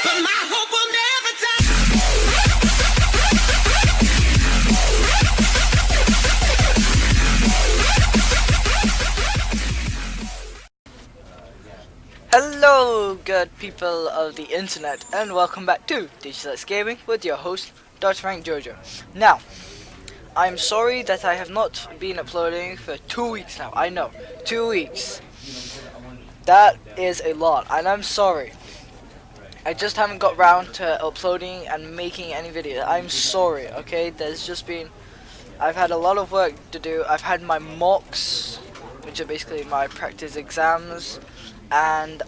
but my hope will never die. Hello, good people of the internet, and welcome back to Digitalized Gaming with your host, Dr. Frank Jojo. Now, I'm sorry that I have not been uploading for 2 weeks now. I know, 2 weeks. That is a lot, and I'm sorry. I just haven't got round to uploading and making any videos. I'm sorry, okay? I've had a lot of work to do. I've had my mocks, which are basically my practice exams, and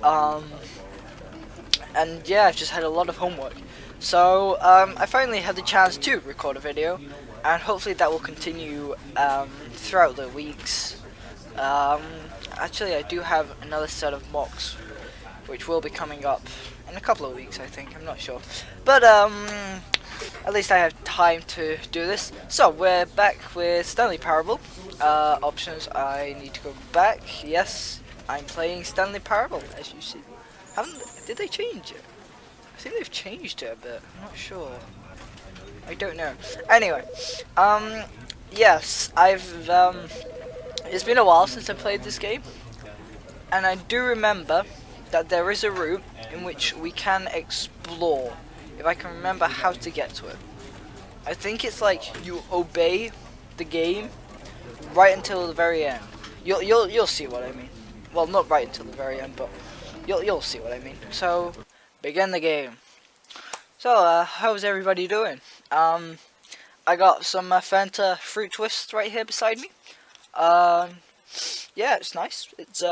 yeah, I've just had a lot of homework. So I finally had the chance to record a video, and hopefully that will continue throughout the weeks. Actually, I do have another set of mocks which will be coming up in a couple of weeks, I think. I'm not sure, but at least I have time to do this. So we're back with Stanley Parable. Options, I need to go back. Yes, I'm playing Stanley Parable, as you see. Did they change it? I think they've changed it a bit. I'm not sure. I don't know. Anyway, yes, it's been a while since I played this game, and I do remember that there is a route in which we can explore, if I can remember how to get to it. I think it's like you obey the game right until the very end. You'll see what I mean. Well, not right until the very end, but you'll see what I mean. So, begin the game. So, how's everybody doing? I got some Fanta fruit twist right here beside me. Yeah, it's nice. It's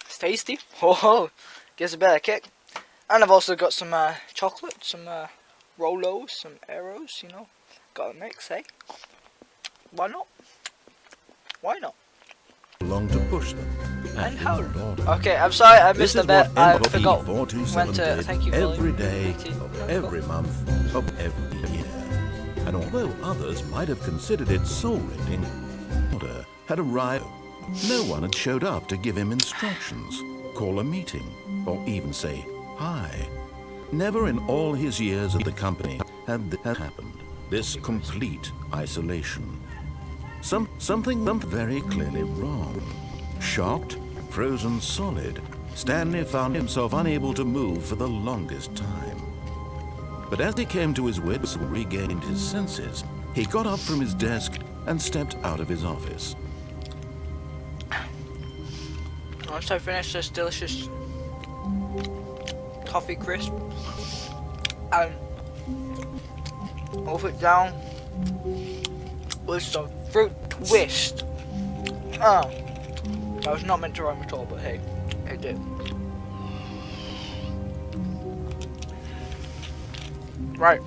it's tasty. Oh, gives a better kick. And I've also got some chocolate, some Rolos, some Arrows. You know, got a mix, eh? Why not? Why not? Long to push them. And how? Okay, I'm sorry, I missed a bit. I forgot when to thank you. Every day of every month of every year. And although others might have considered it soul-rending, order had arrived. No one had showed up to give him instructions, call a meeting, or even say hi. Never in all his years at the company had that happened. This complete isolation. Something went very clearly wrong. Shocked, frozen solid, Stanley found himself unable to move for the longest time. But as he came to his wits and regained his senses, he got up from his desk and stepped out of his office. Once I finish this delicious coffee crisp, and wolf it down with some fruit twist. Oh, I was not meant to rhyme at all, but hey, it did. Right.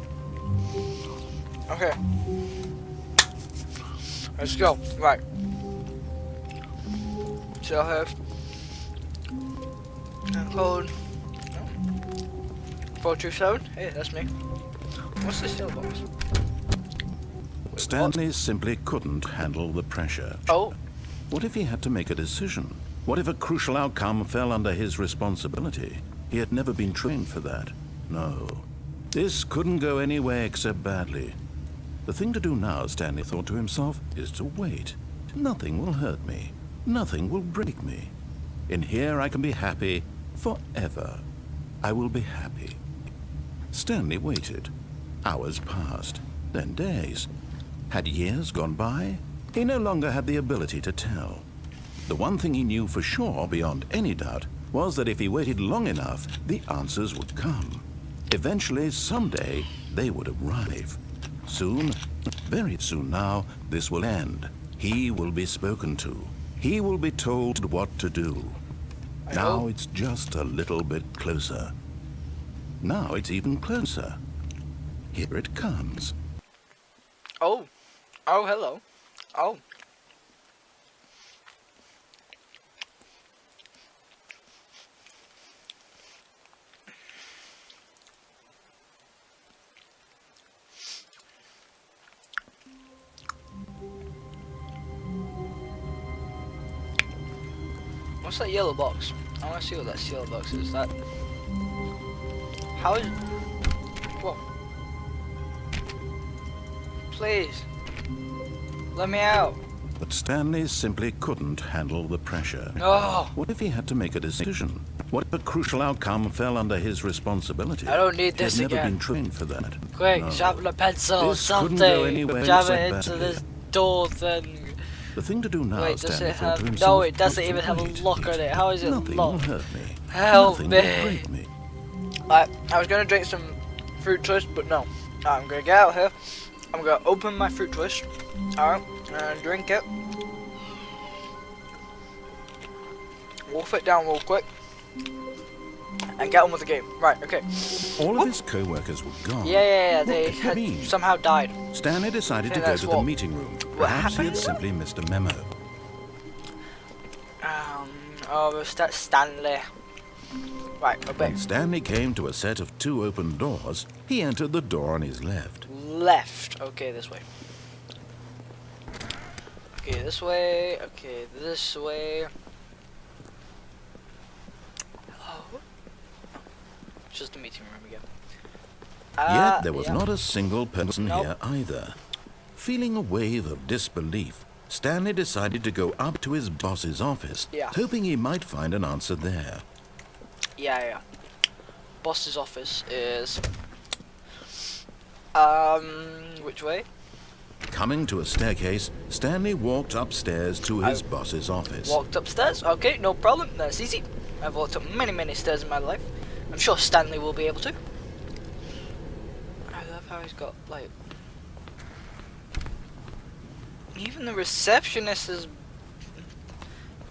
Okay. Let's go. Right. So I have code 427. Hey, that's me. What's this still box? Stanley simply couldn't handle the pressure. Oh. What if he had to make a decision? What if a crucial outcome fell under his responsibility? He had never been trained for that. No. This couldn't go any way except badly. The thing to do now, Stanley thought to himself, is to wait. Nothing will hurt me. Nothing will break me. In here I can be happy forever. I will be happy. Stanley waited. Hours passed, then days. Had years gone by? He no longer had the ability to tell. The one thing he knew for sure, beyond any doubt, was that if he waited long enough, the answers would come. Eventually, someday, they would arrive. Soon, very soon now, this will end. He will be spoken to. He will be told what to do. Now it's just a little bit closer. Now it's even closer. Here it comes. Oh. Oh, hello. Oh. What's that yellow box? I want to see what that yellow box is. That. How is. Whoa. Please. Let me out. But Stanley simply couldn't handle the pressure. Oh. What if he had to make a decision? What if a crucial outcome fell under his responsibility? I don't need this He had never again. been trained for that. Quick, No. sharpen a pencil or This couldn't go something. anywhere Jam except it into badly. this door thing. The thing to do now, Wait, does Stanley it thought to have... himself, No, it doesn't was even to have a wait. lock on it. How is it Nothing will locked? hurt me. Help Nothing me. will break me. I was gonna drink some fruit twist, but no. I'm gonna get out here. I'm gonna open my fruit twist. Alright, and drink it. Wolf it down real quick. And get on with the game. Right, okay. All of his co-workers were gone. Yeah, What they could it had mean? somehow died. Stanley decided to Yeah, go that's to the what- meeting room. what Perhaps he had happened? simply missed a memo. Oh, that's Stanley. Right, obey. When Stanley came to a set of 2 open doors, he entered the door on his left. Left. Okay, this way. Okay, this way. Okay, this way. Hello? Just a meeting room again. Yet there was yeah. not a single person Nope. here either. Feeling a wave of disbelief, Stanley decided to go up to his boss's office, Yeah. hoping he might find an answer there. Yeah. Boss's office is... which way? Coming to a staircase, Stanley walked upstairs to his boss's office. Walked upstairs. Okay, no problem. That's easy. I've walked up many stairs in my life. I'm sure Stanley will be able to. I love how he's got, like... Even the receptionist is...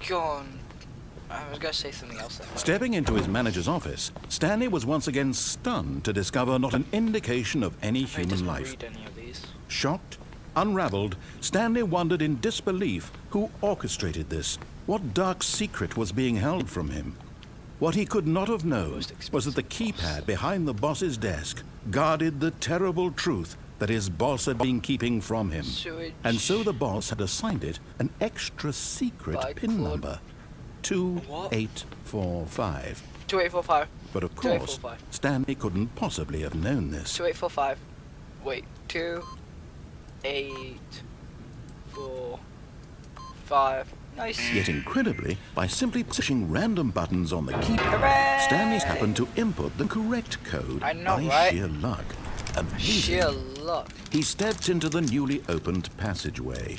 gone. I was going to say something else there. Stepping into his manager's office, Stanley was once again stunned to discover not an indication of any He human doesn't life. read any of these. Shocked, unraveled, Stanley wondered in disbelief who orchestrated this. What dark secret was being held from him? What he could not have known was that the keypad behind the boss's desk guarded the terrible truth that his boss had been keeping from him. Sewage. And so the boss had assigned it an extra secret By PIN Claude. number. 2845. 2845. But of course, 2845. Stanley couldn't possibly have known this. 2845. Wait. 2, 8, 4, 5. Nice. Yet incredibly, by simply pushing random buttons on the keypad, Hooray! Stanley happened to input the correct code I know, by right? sheer luck. Amazing. Sheer luck. He stepped into the newly opened passageway.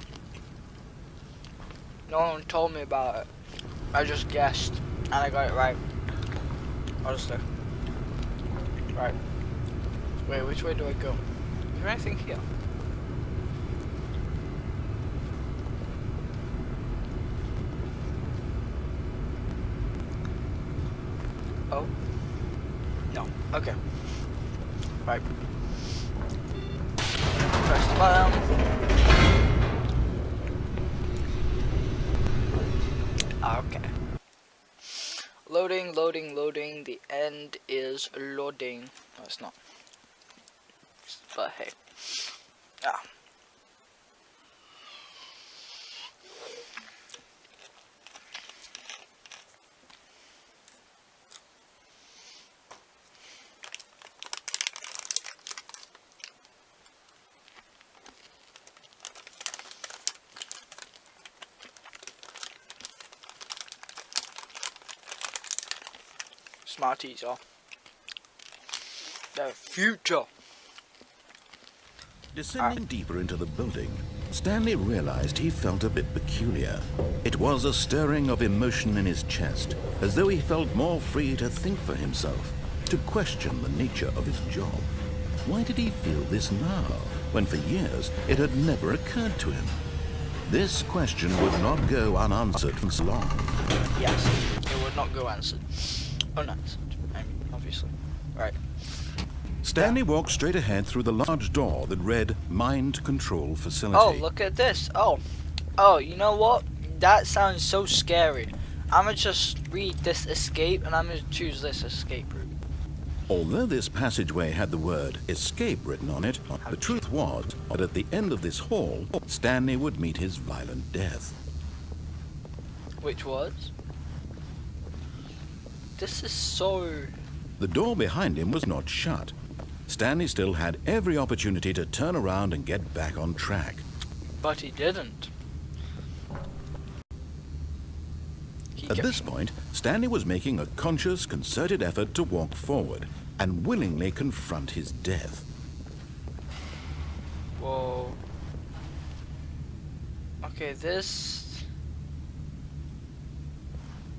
No one told me about it. I just guessed, and I got it right. Honestly. Right. Wait, which way do I go? Is there anything here? Oh. No. Okay. Right. Press the button. Okay. Loading, loading, loading. The end is loading. No, it's not. But hey. Ah. Smarties are the future. Descending deeper into the building, Stanley realized he felt a bit peculiar. It was a stirring of emotion in his chest, as though he felt more free to think for himself, to question the nature of his job. Why did he feel this now, when for years it had never occurred to him? This question would not go unanswered for so long. Yes, it would not go unanswered. Unanswered, I mean, obviously. Right. Stanley walked straight ahead through the large door that read Mind Control Facility. Oh, look at this. Oh, you know what? That sounds so scary. I'm gonna just read this escape, and I'm gonna choose this escape route. Although this passageway had the word escape written on it, the truth was that at the end of this hall, Stanley would meet his violent death. Which was? this is so... The door behind him was not shut. Stanley still had every opportunity to turn around and get back on track. But he didn't. At this point, Stanley was making a conscious, concerted effort to walk forward and willingly confront his death. Whoa. Okay, this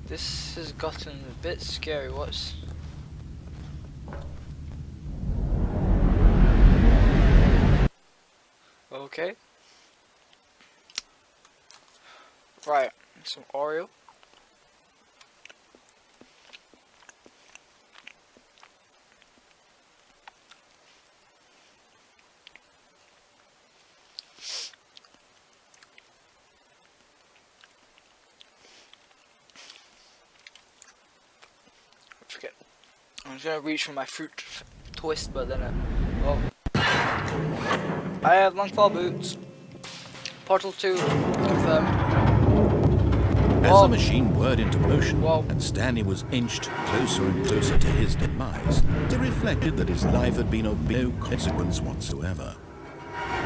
has gotten a bit scary. What's... Okay. Right, some Oreo. Forget. I was gonna reach for my fruit twist, but then oh. I have long-fall boots. Portal 2 confirmed. As the machine whirred into motion Whoa. and Stanley was inched closer and closer to his demise, it reflected that his life had been of no consequence whatsoever.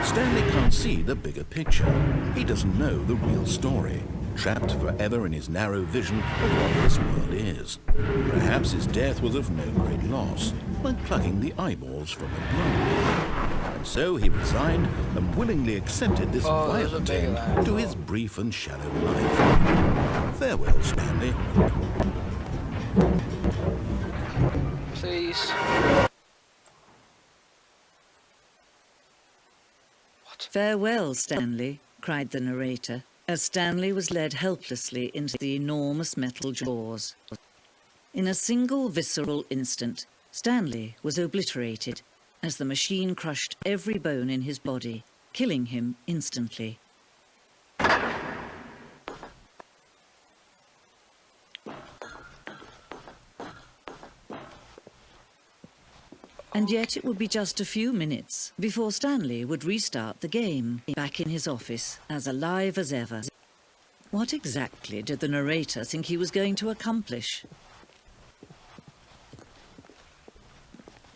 Stanley can't see the bigger picture. He doesn't know the real story, trapped forever in his narrow vision of what this world is. Perhaps his death was of no great loss, like plucking the eyeballs from a blind. And so he resigned and willingly accepted this violent end to his brief and shallow life. Farewell, Stanley. Please. "Farewell, Stanley," cried the narrator, as Stanley was led helplessly into the enormous metal jaws. In a single visceral instant, Stanley was obliterated, as the machine crushed every bone in his body, killing him instantly. And yet it would be just a few minutes before Stanley would restart the game, back in his office, as alive as ever. What exactly did the narrator think he was going to accomplish?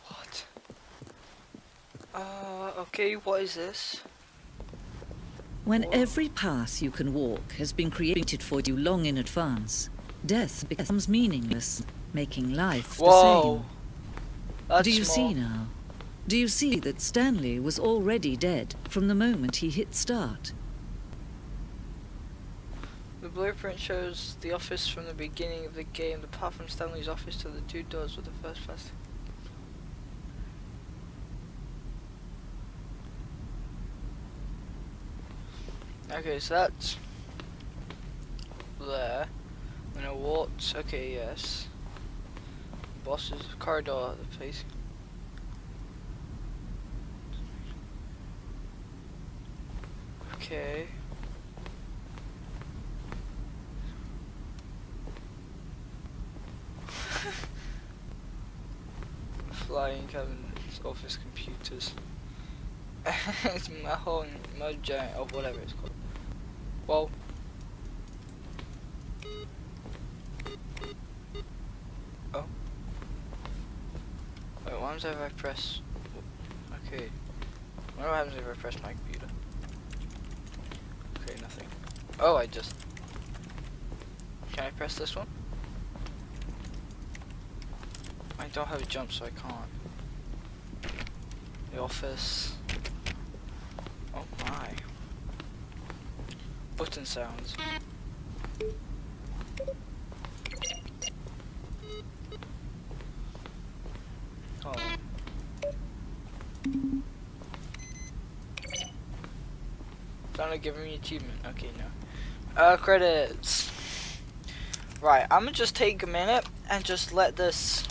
What? Okay, what is this? When every path you can walk has been created for you long in advance, death becomes meaningless, making life the Whoa. same. That's Do you small. see now? Do you see that Stanley was already dead from the moment he hit start? The blueprint shows the office from the beginning of the game. The path from Stanley's office to the two doors with the first pass. Okay, so that's there. And a walked. Okay, yes. Boss's corridor, the place. Okay. Flying cabinets, office computers. It's Mojang, or whatever it's called. Well. Oh. Wait, what happens if I press... Okay. What happens if I press my computer? Okay, nothing. Oh, I just... Can I press this one? I don't have a jump, so I can't. The office. Oh my. Button sounds. Oh. Trying to give me achievement. Okay, no. Credits. Right, I'm gonna just take a minute and just let this.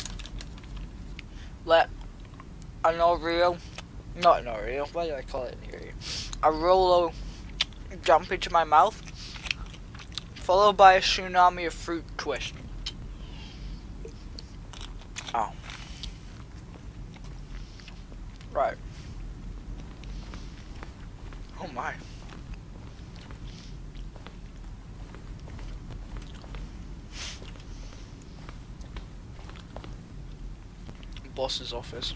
Let an Oreo. Not an Oreo. Why do I call it an Oreo? A Rolo jump into my mouth, followed by a tsunami of fruit twist. Oh. Right. Oh my. boss's office.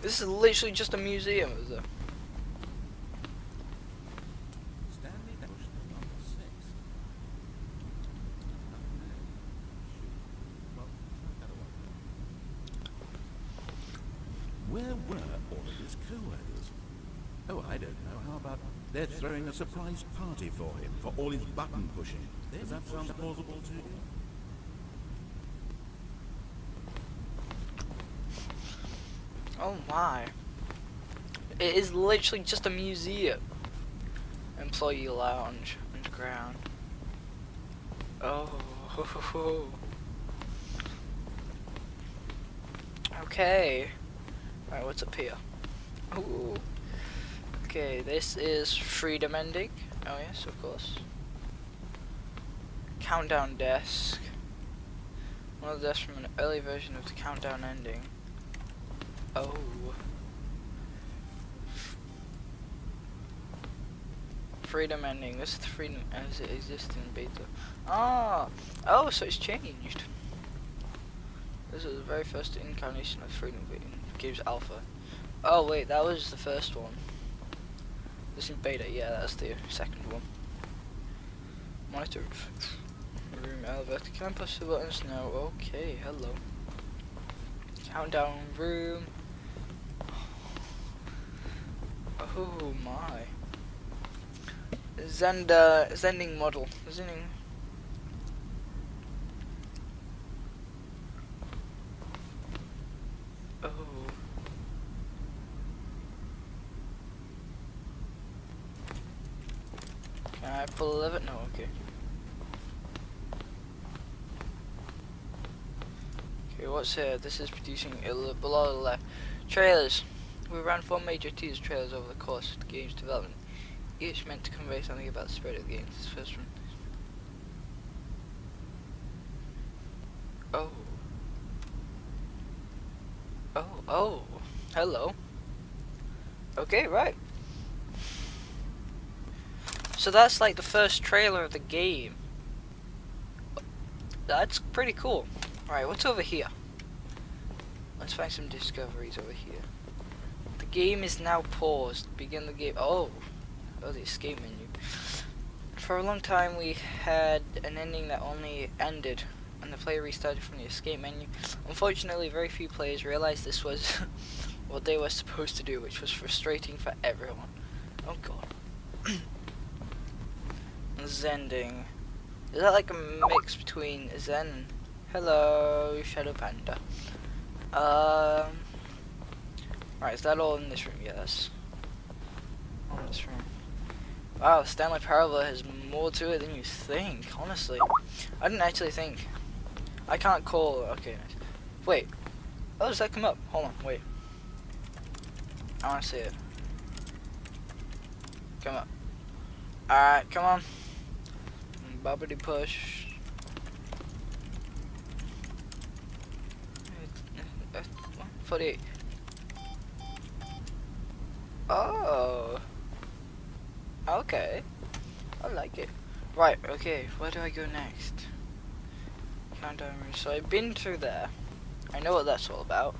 This is literally just a museum, is it? Where were all of his co-workers? Oh, I don't know. How about they're throwing a surprise party for him for all his button pushing? Does that sound plausible to you? Oh my. It is literally just a museum. Employee lounge, underground. Oh. Okay. Right, what's up here? Ooh. Okay, this is freedom ending. Oh yes, of course. Countdown desk. One of the desks from an early version of the countdown ending. Oh. Freedom ending. This is the freedom as it exists in beta. Ah. Oh, so it's changed. This is the very first incarnation of freedom in Games Alpha. Oh wait, that was the first one. This is beta. Yeah, that's the second one. Monitor room elevator. Can I push the buttons? No. Okay. Hello. Countdown room. Oh my. Zending model. Zending. Oh. Can I pull a lever? No, okay. Okay, what's here? This is producing below the left. Trailers. We ran 4 major teaser trailers over the course of the game's development, each meant to convey something about the spirit of the game. This first one. Oh. Oh. Hello. Okay, right. So that's like the first trailer of the game. That's pretty cool. Alright, what's over here? Let's find some discoveries over here. The game is now paused. Begin the game. Oh, the escape menu. For a long time we had an ending that only ended and the player restarted from the escape menu. Unfortunately, very few players realized this was what they were supposed to do, which was frustrating for everyone. Oh god. Zending. Is that like a mix between Zen and... Hello, Shadow Panda. Right, is that all in this room? Yes. All in this room. Wow, Stanley Parable has more to it than you think, honestly. I didn't actually think. I can't call... Okay, nice. Wait. Oh, does that come up? Hold on, wait. I want to see it. Come up. Alright, come on. Bobbity push. 48. Oh. Okay. I like it. Right, okay. Where do I go next? Countdown room. So I've been through there. I know what that's all about.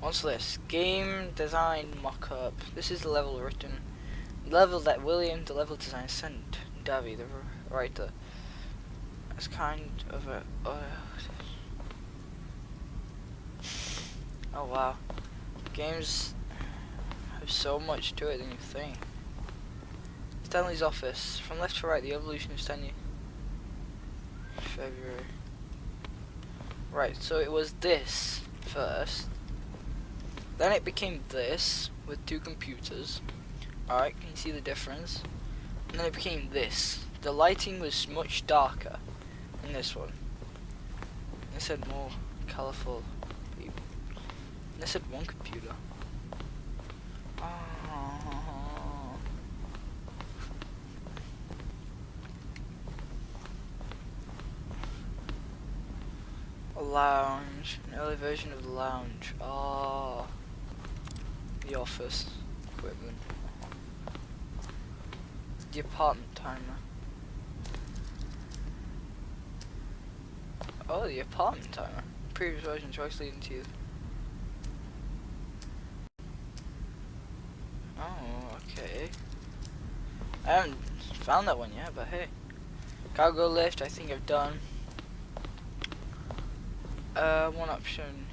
What's this? Game design mock-up. This is the level written. Level that William, the level designer, sent Davy, the writer. As kind of a... Oh wow. Games have so much to it than you think. Stanley's office. From left to right, the evolution of Stanley. February. Right, so it was this first. Then it became this with 2 computers. Alright, can you see the difference? And then it became this. The lighting was much darker in this one. This had more colourful people. This had 1 computer. Oh. A lounge. An early version of the lounge. Oh. The office equipment. The apartment timer. Oh, the apartment timer. Previous version choice leading to you. Oh, okay. I haven't found that one yet, but hey. Cargo lift, I think I've done. One option.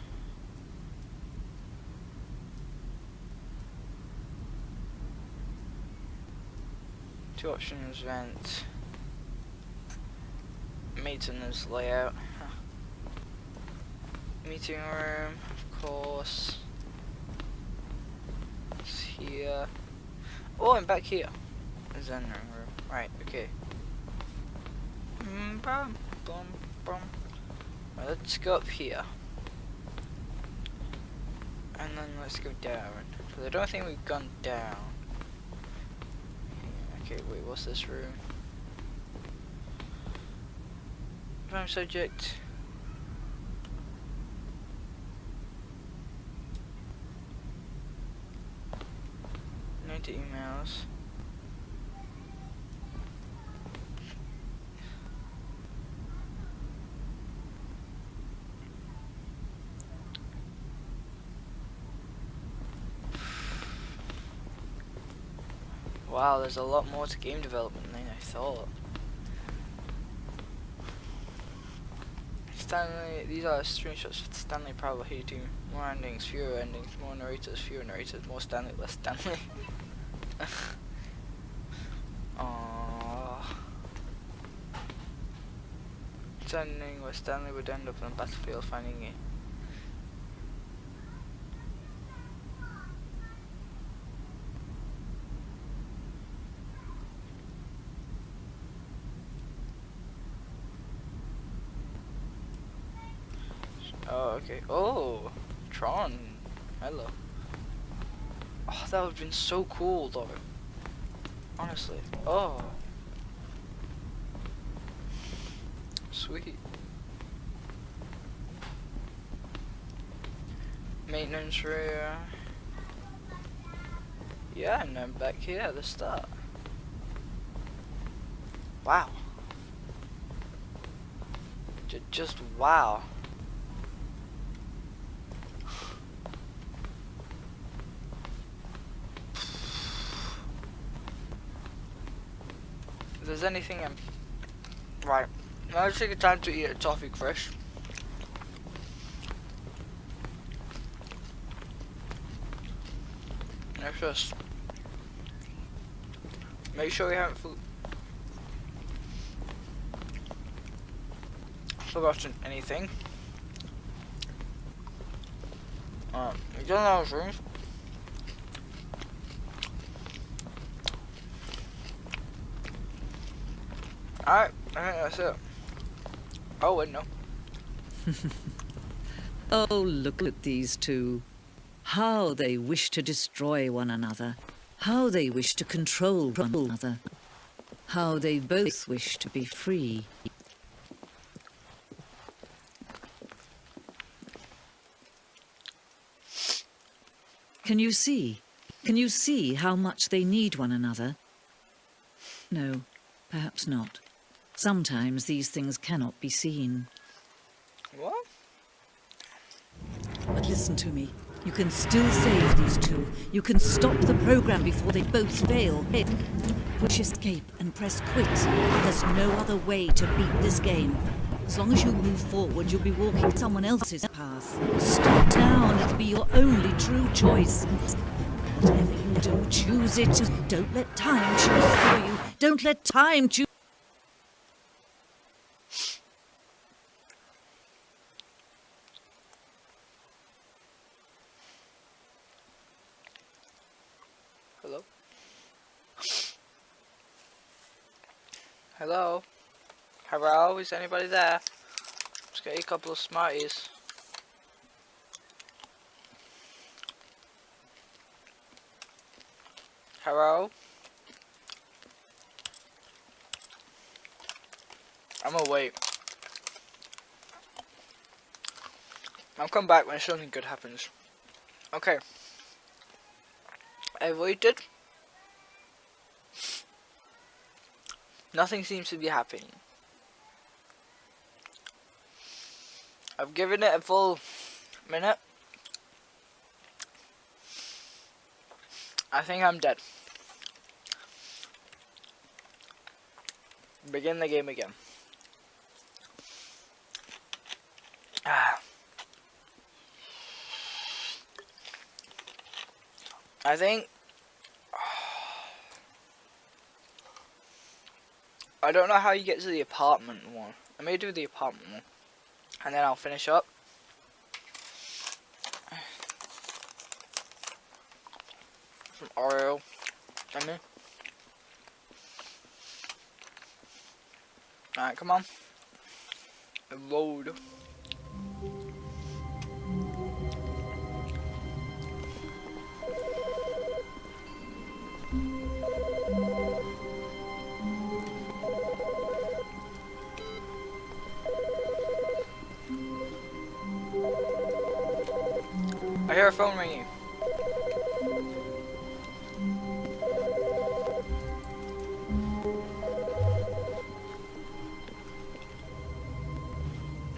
Two options, vent. Maintenance layout. Huh. Meeting room, of course. It's here. Oh, I'm back here. Zen room. Right, okay. Bum, bum, bum. Right, let's go up here. And then let's go down. Because I don't think we've gone down. Okay, wait, what's this room? Prime subject. Need to emails. Wow, there's a lot more to game development than I thought. Stanley, these are screenshots of Stanley Parable Team. More endings, fewer endings, more narrators, fewer narrators, more Stanley, less Stanley. Aww. It's ending where Stanley would end up on the battlefield finding it. Oh, okay. Oh, Tron. Hello. Oh, that would have been so cool, though. Honestly. Oh. Sweet. Maintenance room. Yeah, and I'm back here at the start. Wow. Just wow. If there's anything right, now let's take a time to eat a toffee crush. Let's just make sure we haven't forgotten anything. We done those rooms. Alright, I think that's it. Oh, wait, no. Oh, look at these two. How they wish to destroy one another. How they wish to control one another. How they both wish to be free. Can you see? Can you see how much they need one another? No, perhaps not. Sometimes these things cannot be seen. What? But listen to me. You can still save these two. You can stop the program before they both fail. Push escape and press quit. There's no other way to beat this game. As long as you move forward, you'll be walking someone else's path. Stop now and it'll be your only true choice. Whatever you do, choose it. Just don't let time choose for you. Don't let time choose. Hello? Hello? Hello? Is anybody there? Let's get a couple of Smarties. Hello? I'm gonna wait. I'll come back when something good happens. Okay. I waited. Nothing seems to be happening. I've given it a full minute. I think I'm dead. Begin the game again. I think I don't know how you get to the apartment one. I may do the apartment one and then I'll finish up. Some Oreo. Alright, come on. Load. I hear a phone ringing.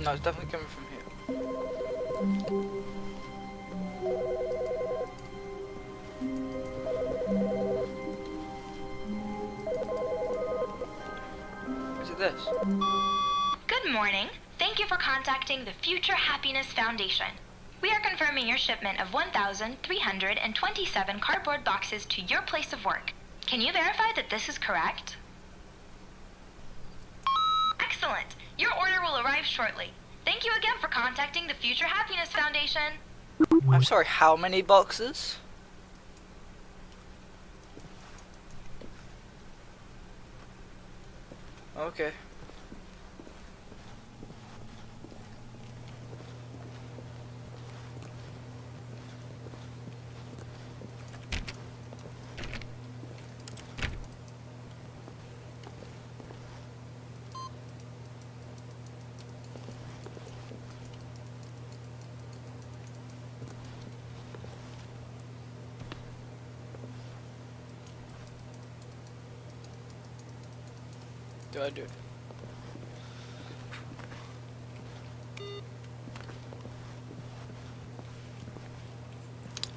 No, it's definitely coming from here. Is it this? Good morning. Thank you for contacting the Future Happiness Foundation. We are confirming your shipment of 1,327 cardboard boxes to your place of work. Can you verify that this is correct? Excellent. Your order will arrive shortly. Thank you again for contacting the Future Happiness Foundation. I'm sorry, how many boxes? Okay. Do I do it?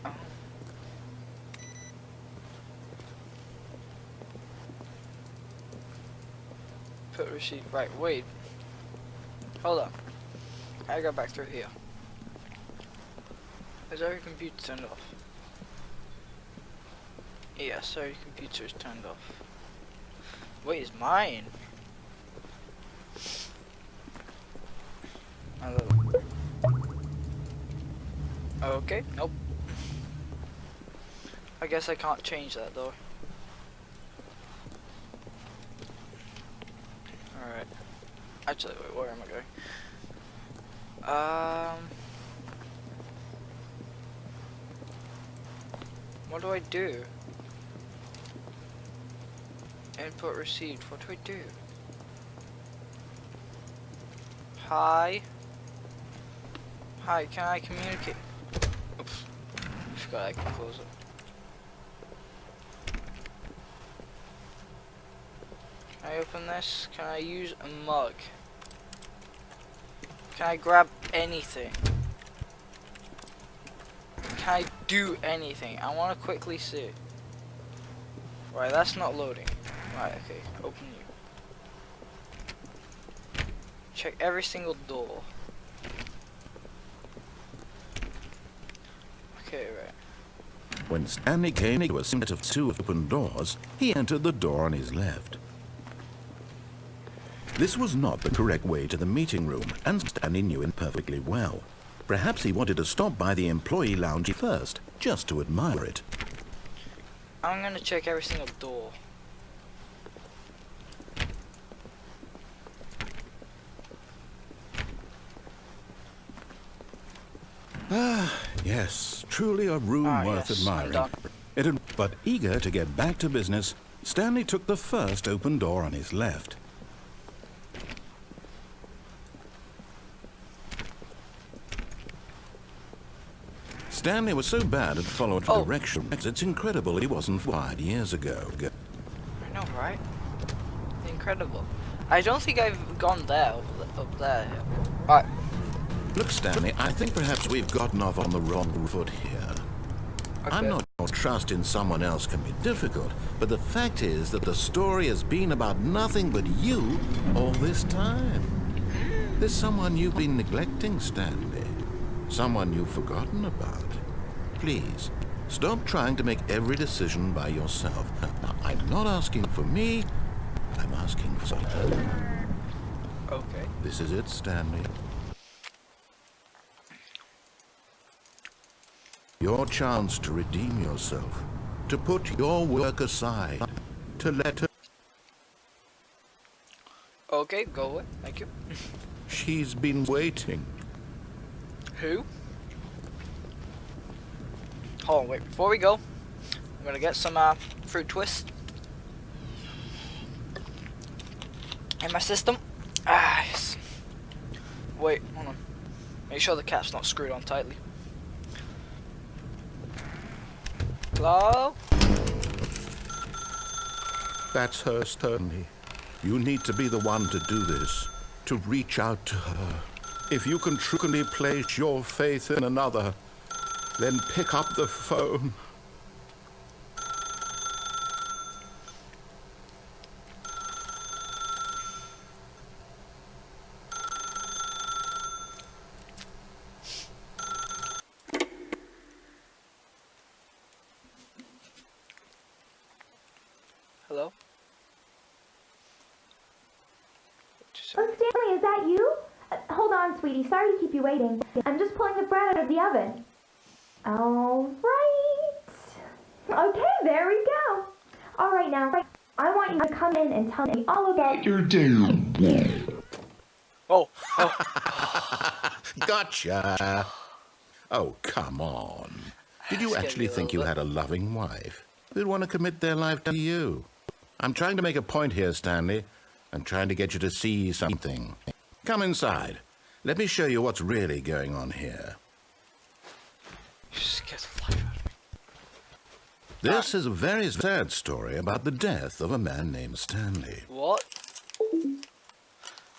Oh. Put receipt. Right, wait. Hold on. I go back through here. Is our computer turned off? Yes, our computer is turned off. Wait, is mine? Okay, nope. I guess I can't change that though. Alright. Actually, wait, where am I going? What do I do? Input received. What do I do? Hi. Hi, can I communicate? Oops. I forgot I can close it. Can I open this? Can I use a mug? Can I grab anything? Can I do anything? I want to quickly see. Right, that's not loading. Right, okay, open you. Check every single door. Okay, right. When Stanley came to a set of two open doors, he entered the door on his left. This was not the correct way to the meeting room, and Stanley knew it perfectly well. Perhaps he wanted to stop by the employee lounge first, just to admire it. I'm gonna check every single door. Ah, yes, truly a room worth yes, I'm admiring. But eager to get back to business, Stanley took the first open door on his left. Stanley was so bad at following directions, it's incredible he wasn't fired years ago. I know, right? Incredible. I don't think I've gone there, up there. Alright. Look, Stanley, I think perhaps we've gotten off on the wrong foot here. Okay. I'm not sure trust in someone else can be difficult, but the fact is that the story has been about nothing but you all this time. There's someone you've been neglecting, Stanley. Someone you've forgotten about. Please, stop trying to make every decision by yourself. Now, I'm not asking for me, I'm asking for you. Okay. This is it, Stanley. Your chance to redeem yourself, to put your work aside, to let her... Okay, go away. Thank you. She's been waiting. Who? Hold on, wait. Before we go, I'm gonna get some fruit twist in my system. Ah, yes. Wait, hold on. Make sure the cap's not screwed on tightly. Hello? That's her, Stanley. You need to be the one to do this, to reach out to her. If you can truly place your faith in another, then pick up the phone. Hello? Oh, Stanley, is that you? Hold on, sweetie. Sorry to keep you waiting. I'm just pulling the bread out of the oven. All right. Okay, there we go. All right, now, I want you to come in and tell me all about your day. Oh. Gotcha. Oh, come on. Did you actually think you had a loving wife who'd want to commit their life to you? I'm trying to make a point here, Stanley. I'm trying to get you to see something. Come inside. Let me show you what's really going on here. You scared the life out of me. This is a very sad story about the death of a man named Stanley. What?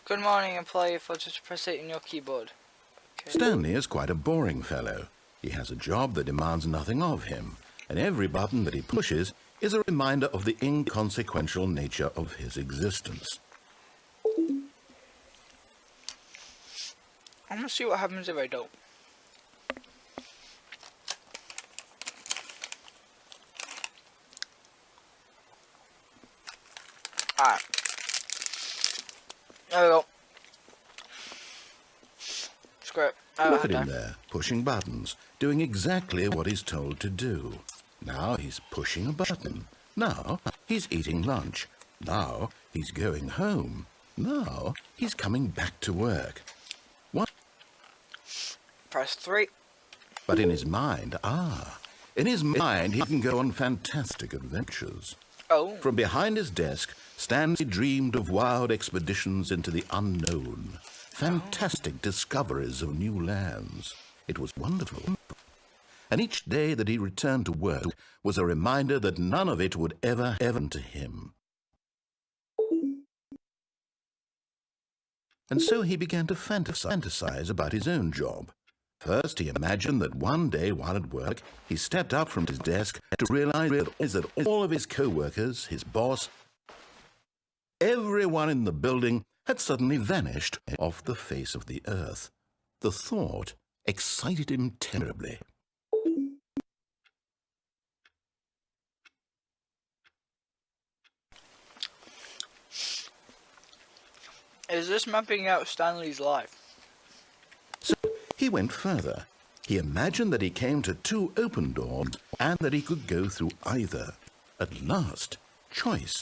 Good morning, employee. For just press it in your keyboard. Okay. Stanley is quite a boring fellow. He has a job that demands nothing of him, and every button that he pushes is a reminder of the inconsequential nature of his existence. I'm gonna see what happens if I don't. Alright. There we go. Screw it. Look at him there, pushing buttons, doing exactly what he's told to do. Now he's pushing a button. Now he's eating lunch. Now he's going home. Now he's coming back to work. What? Press 3. But in his mind, in his mind he can go on fantastic adventures. Oh. From behind his desk, Stanley dreamed of wild expeditions into the unknown, fantastic discoveries of new lands. It was wonderful. And each day that he returned to work was a reminder that none of it would ever happen to him. And so he began to fantasize about his own job. First, he imagined that one day while at work, he stepped up from his desk to realize that all of his co-workers, his boss, everyone in the building had suddenly vanished off the face of the earth. The thought excited him terribly. Is this mapping out Stanley's life? So he went further. He imagined that he came to 2 open doors and that he could go through either. At last, choice.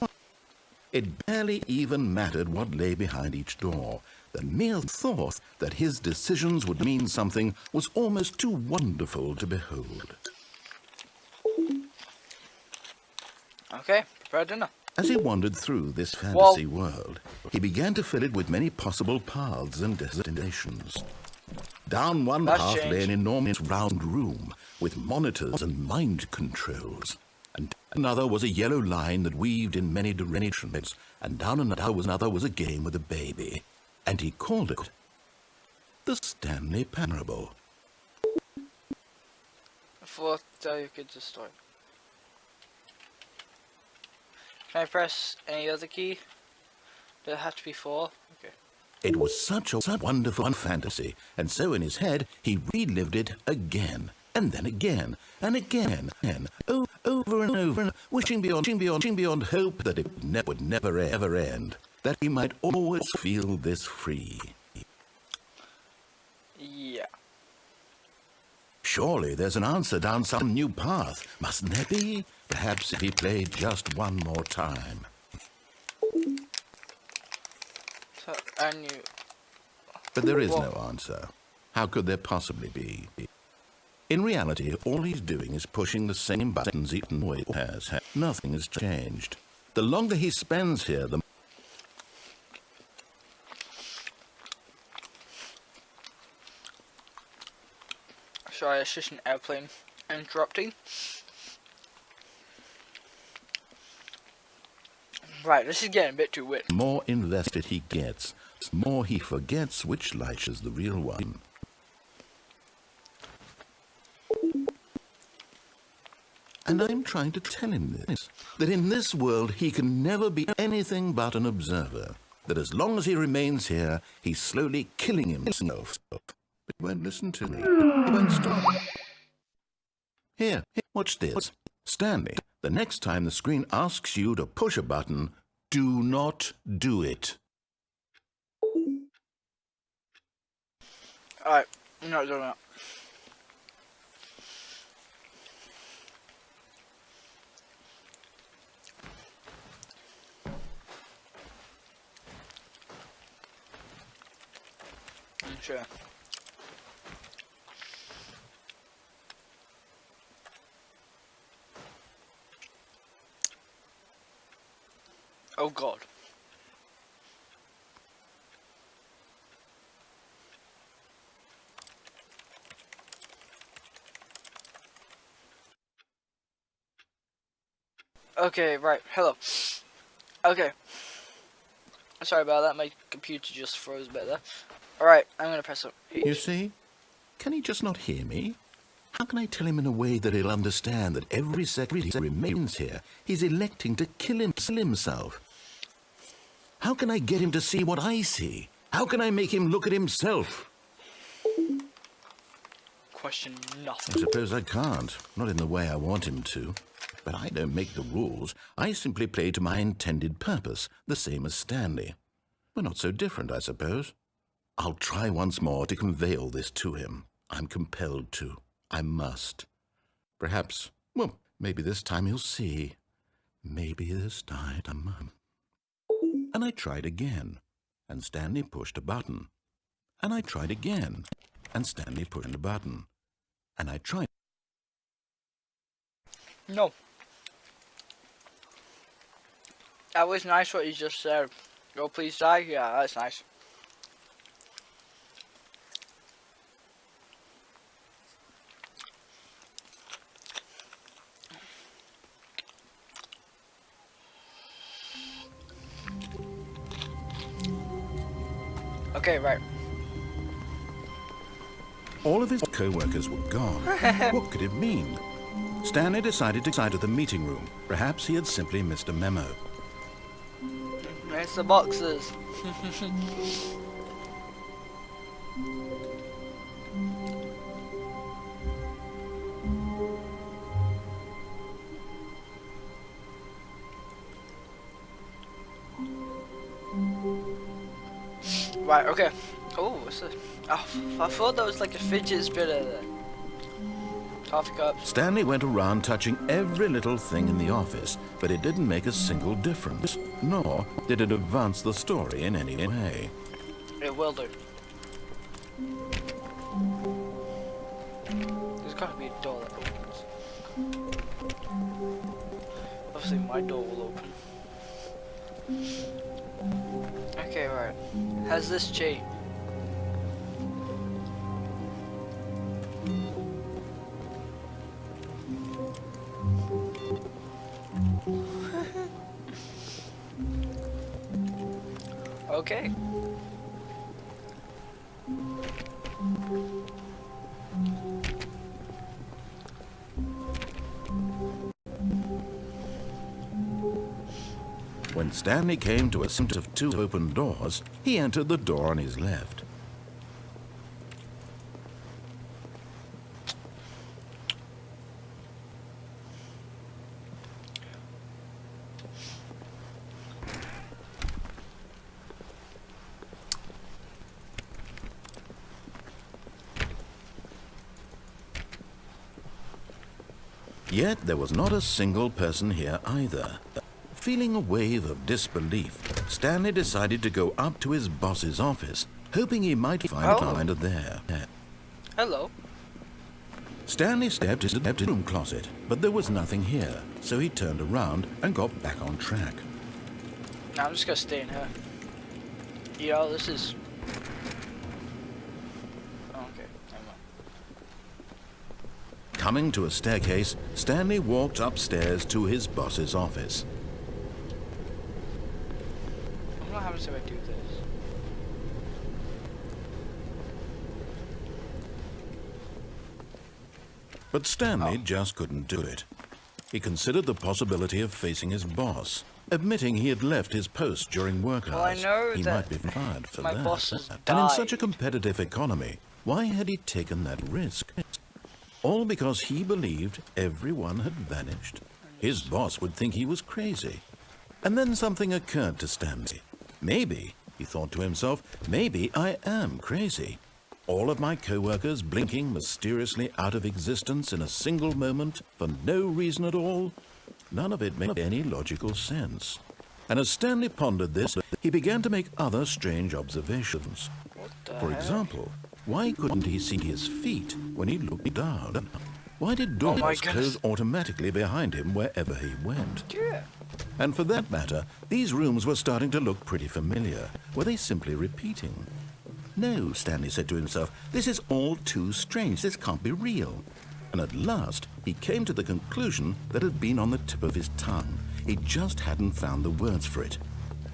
It barely even mattered what lay behind each door. The mere thought that his decisions would mean something was almost too wonderful to behold. Okay, prepare dinner. As he wandered through this fantasy world, he began to fill it with many possible paths and destinations. Down one That's path changed. lay an enormous round room with monitors and mind controls. And another was a yellow line that weaved in many directions. And down another was a game with a baby. And he called it The Stanley Parable. I thought you could just start. Can I press any other key? Does it have to be 4? Okay. It was such a wonderful fantasy, and so in his head he relived it again, and then again, and again, and over and over, and wishing beyond hope that it would never ever end, that he might always feel this free. Yeah. Surely there's an answer down some new path, mustn't there be? Perhaps if he played just one more time. So, I knew. But there is no answer. How could there possibly be? In reality, all he's doing is pushing the same buttons he always has. Nothing has changed. The longer he spends here, the Sorry, it's just an airplane interrupting. Right, this is getting a bit too weird. more invested he gets, the more he forgets which life is the real one. And I'm trying to tell him this, that in this world he can never be anything but an observer, that as long as he remains here, he's slowly killing himself. But he won't listen to me. He won't stop. Here, watch this. Stanley, the next time the screen asks you to push a button, do not do it. Alright, I'm not doing that. Sure. Oh God. Okay, right. Hello. Okay. Sorry about that. My computer just froze a bit there. Alright, I'm gonna press H. You see? Can he just not hear me? How can I tell him in a way that he'll understand that every second he remains here, he's electing to kill himself? How can I get him to see what I see? How can I make him look at himself? Question I nothing. suppose I can't. Not in the way I want him to. But I don't make the rules. I simply play to my intended purpose, the same as Stanley. We're not so different, I suppose. I'll try once more to convey all this to him. I'm compelled to. I must. Perhaps, well, maybe this time he'll see. Maybe this time. And I tried again, and Stanley pushed a button. And I tried again, and Stanley pushed a button. And I tried. No. That was nice what you just said. Go please die? Yeah, that's nice. Okay, right. All of his co-workers were gone. What could it mean? Stanley decided to go to the meeting room. Perhaps he had simply missed a memo. It's the boxes. Right, okay. Oh, what's this? Oh, I thought that was like a fidget spinner there. Coffee cups. Stanley went around touching every little thing in the office, but it didn't make a single difference, nor did it advance the story in any way. It will do. There's gotta be a door that opens. Obviously my door will open. Okay, right. Has this changed? Okay. When Stanley came to a set of 2 open doors, he entered the door on his left. Yet there was not a single person here either. Feeling a wave of disbelief, Stanley decided to go up to his boss's office, hoping he might find a finder there. Hello. Stanley stepped into the room closet, but there was nothing here, so he turned around and got back on track. Now I'm just gonna stay in here. You know, this is... Oh, okay, never mind. Coming to a staircase, Stanley walked upstairs to his boss's office. What happens if I do this? But Stanley just couldn't do it. He considered the possibility of facing his boss, admitting he had left his post during work hours. Well, I know he that might be fired for my that. boss has And in such a died. competitive economy, why had he taken that risk? All because he believed everyone had vanished. His boss would think he was crazy. And then something occurred to Stanley. Maybe, he thought to himself, maybe I am crazy. All of my co-workers blinking mysteriously out of existence in a single moment for no reason at all. None of it made any logical sense. And as Stanley pondered this, he began to make other strange observations. What the For heck? example, why couldn't he see his feet when he looked down? Why did Oh my doors goodness. close automatically behind him wherever he went? Yeah. And for that matter, these rooms were starting to look pretty familiar. Were they simply repeating? No, Stanley said to himself, this is all too strange. This can't be real. And at last, he came to the conclusion that had been on the tip of his tongue. He just hadn't found the words for it.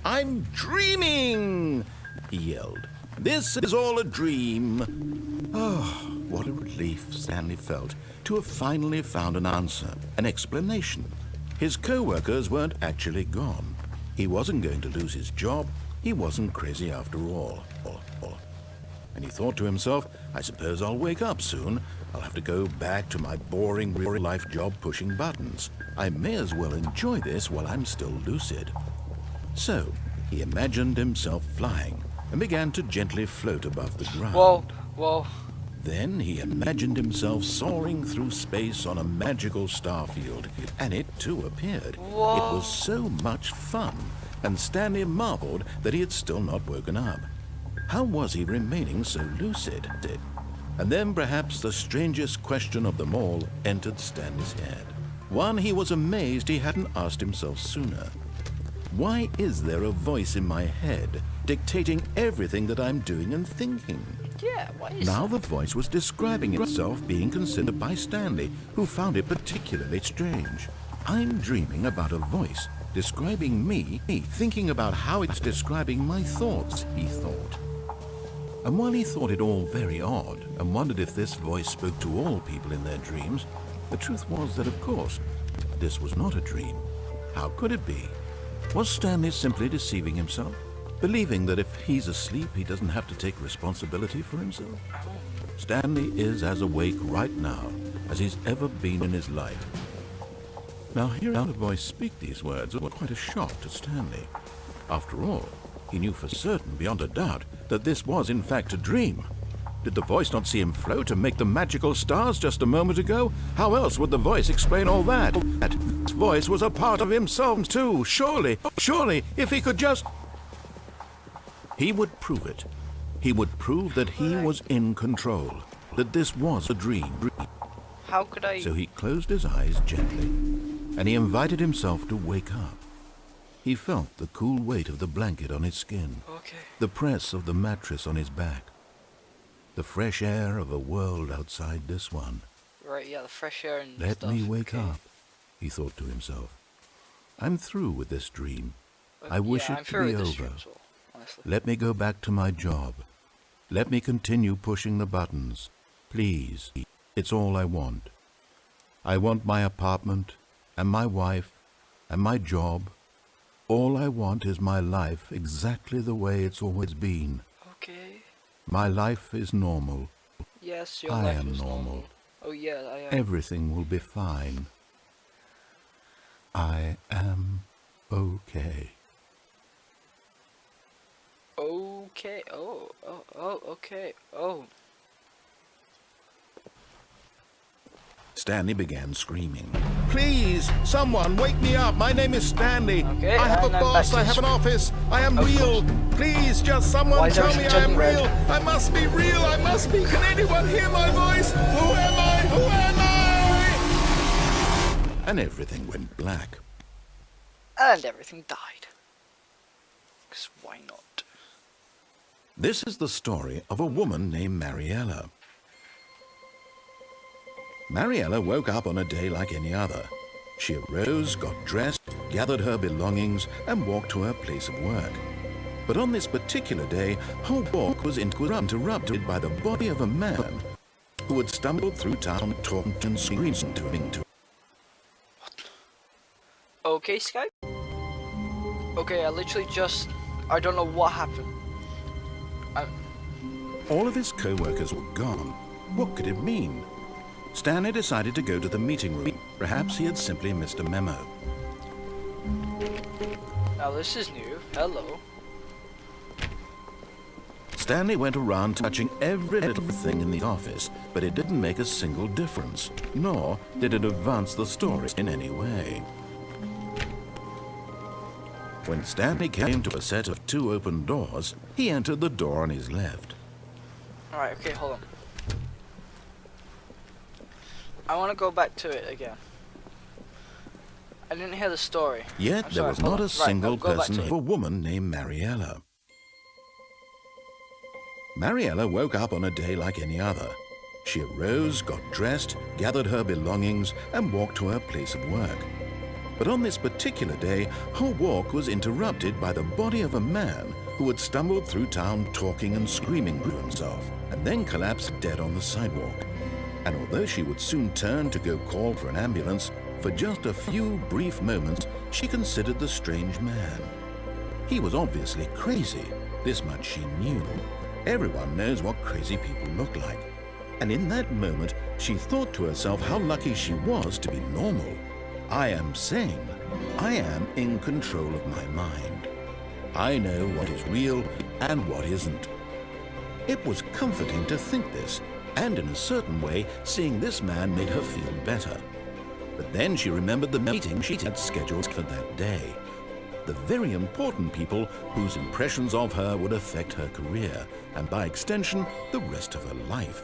I'm dreaming, he yelled. This is all a dream. Oh, what a relief Stanley felt to have finally found an answer, an explanation. His co-workers weren't actually gone. He wasn't going to lose his job. He wasn't crazy after all. And he thought to himself, I suppose I'll wake up soon. I'll have to go back to my boring real-life job pushing buttons. I may as well enjoy this while I'm still lucid. So, he imagined himself flying and began to gently float above the ground. Whoa, whoa. Then he imagined himself soaring through space on a magical starfield, and it too appeared. Whoa. It was so much fun, and Stanley marveled that he had still not woken up. How was he remaining so lucid? And then perhaps the strangest question of them all entered Stanley's head. One he was amazed he hadn't asked himself sooner. Why is there a voice in my head dictating everything that I'm doing and thinking? Yeah, why is Now the voice was describing itself being considered by Stanley, who found it particularly strange. I'm dreaming about a voice describing me, thinking about how it's describing my thoughts, he thought. And while he thought it all very odd and wondered if this voice spoke to all people in their dreams, the truth was that, of course, this was not a dream. How could it be? Was Stanley simply deceiving himself? Believing that if he's asleep, he doesn't have to take responsibility for himself? Stanley is as awake right now as he's ever been in his life. Now, hearing the voice speak these words was quite a shock to Stanley. After all, he knew for certain, beyond a doubt, that this was in fact a dream. Did the voice not see him float and make the magical stars just a moment ago? How else would the voice explain all that? That voice was a part of himself too. Surely, if he could just... He would prove it. He would prove that he was in control, that this was a dream. How could I... So he closed his eyes gently, and he invited himself to wake up. He felt the cool weight of the blanket on his skin, Okay. the press of the mattress on his back, the fresh air of a world outside this one. Right, yeah, the fresh air and Let stuff. me wake okay. up, he thought to himself. I'm through with this dream. I Yeah, wish I'm it to through be with this over. dream as well, honestly. Let me go back to my job. Let me continue pushing the buttons. Please, it's all I want. I want my apartment, and my wife, and my job. All I want is my life exactly the way it's always been. Okay. My life is normal. Yes, your I life am is normal. Oh yeah, I am. Everything will be fine. I am okay. Okay. Oh, okay. Oh. Stanley began screaming. Please, someone, wake me up. My name is Stanley. Okay, I have a and I'm boss. back I to have an the office. I am Of real. course. Please, just Why someone is tell me everything I am turning red? real. I must be real. I must be. Can anyone hear my voice? Who am I? Who am I? And everything went black. And everything died. 'Cause why not? This is the story of a woman named Mariella. Mariella woke up on a day like any other. She arose, got dressed, gathered her belongings, and walked to her place of work. But on this particular day, her walk was interrupted by the body of a man who had stumbled through town talking and screaming to her. Okay, Skype? Okay, I don't know what happened. All of his co-workers were gone. What could it mean? Stanley decided to go to the meeting room. Perhaps he had simply missed a memo. Now this is new. Hello. Stanley went around touching every little thing in the office, but it didn't make a single difference, nor did it advance the story in any way. When Stanley came to a set of 2 open doors, he entered the door on his left. Alright, okay, hold on. I want to go back to it again. I didn't hear the story. Yet I'm there sorry, was hold not on. a single Right, I'll go back person to of it. a woman named Mariella. Mariella woke up on a day like any other. She arose, got dressed, gathered her belongings, and walked to her place of work. But on this particular day, her walk was interrupted by the body of a man who had stumbled through town talking and screaming to himself, and then collapsed dead on the sidewalk. And although she would soon turn to go call for an ambulance, for just a few brief moments, she considered the strange man. He was obviously crazy. This much she knew. Everyone knows what crazy people look like. And in that moment, she thought to herself how lucky she was to be normal. I am sane. I am in control of my mind. I know what is real and what isn't. It was comforting to think this, and in a certain way, seeing this man made her feel better. But then she remembered the meeting she had scheduled for that day. The very important people whose impressions of her would affect her career, and by extension, the rest of her life.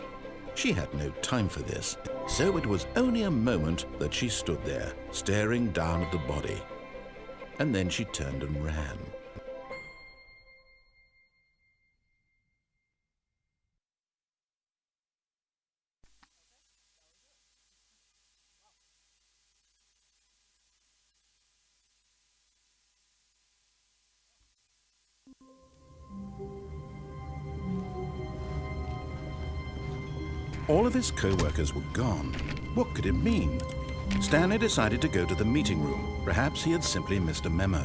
She had no time for this, so it was only a moment that she stood there, staring down at the body. And then she turned and ran. All of his co-workers were gone. What could it mean? Stanley decided to go to the meeting room. Perhaps he had simply missed a memo.